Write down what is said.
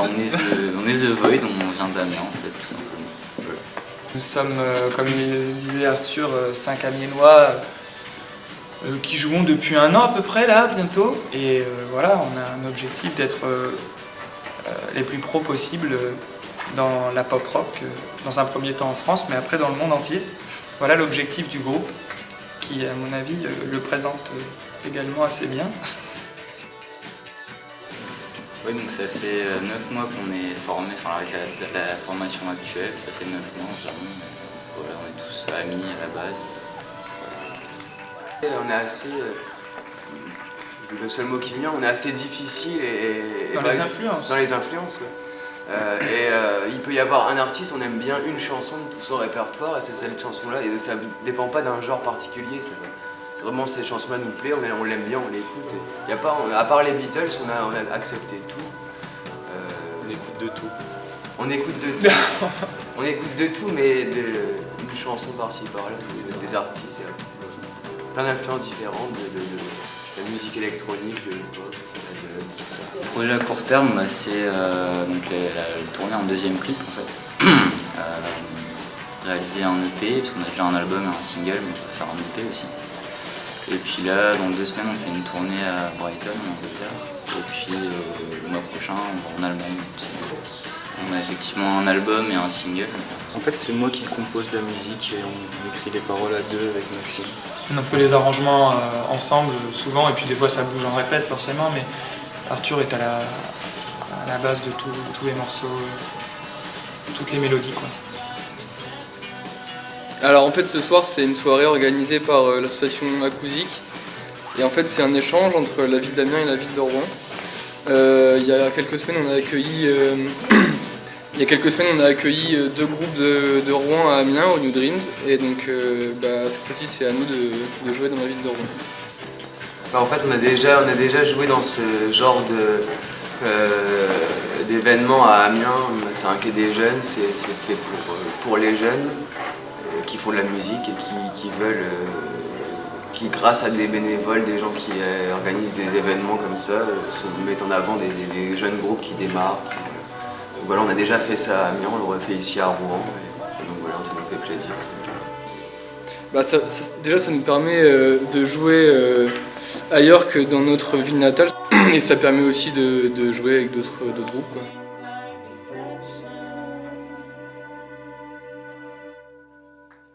On est The Void, on vient d'Amiens en fait, tout simplement. Voilà. Nous sommes, comme le disait Arthur, 5 Amiénois qui jouons depuis 1 an à peu près là, bientôt. Et voilà, on a un objectif d'être les plus pros possibles dans la pop rock, dans un premier temps en France, mais après dans le monde entier. Voilà l'objectif du groupe, qui à mon avis le présente également assez bien. Oui, donc ça fait 9 mois qu'on est formé, enfin avec la formation actuelle, ça fait 9 mois environ. Voilà, on est tous amis à la base. On est assez, le seul mot qui vient, on est assez difficile et Dans les influences. Dans les influences, ouais. Il peut y avoir un artiste, on aime bien une chanson de tout son répertoire et c'est cette chanson-là, et ça dépend pas d'un genre particulier. Vraiment, ces chansons-là nous plaisent, on l'aime bien, on l'écoute. Y a pas, à part les Beatles, on a accepté tout. On écoute de tout. On écoute de tout. On écoute de tout, mais une chanson par-ci par-là, des artistes, plein d'influences différentes, de la musique électronique, de l'hip-hop, tout ça. Le projet à court terme, bah, c'est donc le tourner en 2e clip en fait. Réaliser un EP, parce qu'on a déjà un album et un single, mais on va faire un EP aussi. Et puis là, dans 2 semaines, on fait une tournée à Brighton, en Angleterre. Et puis le mois prochain, on va en Allemagne. On a effectivement un album et un single. En fait, c'est moi qui compose la musique et on écrit les paroles à 2 avec Maxime. On fait les arrangements ensemble souvent, et puis des fois ça bouge en répète forcément, mais Arthur est à la base de tous les morceaux, toutes les mélodies, quoi. Alors en fait ce soir c'est une soirée organisée par l'association Acousique et en fait c'est un échange entre la ville d'Amiens et la ville de Rouen. Il y a quelques semaines on a accueilli deux groupes de Rouen à Amiens au New Dreams et donc cette fois-ci c'est à nous de jouer dans la ville de Rouen. Enfin, en fait on a déjà joué dans ce genre d'événement à Amiens. C'est un quai des jeunes, c'est fait pour les jeunes qui font de la musique et qui grâce à des bénévoles, des gens qui organisent des événements comme ça, mettent en avant des jeunes groupes qui démarrent. Donc voilà, on a déjà fait ça à Amiens, on l'aurait fait ici à Rouen, et donc voilà, ça nous fait plaisir. Déjà ça nous permet de jouer ailleurs que dans notre ville natale et ça permet aussi de jouer avec d'autres groupes, quoi.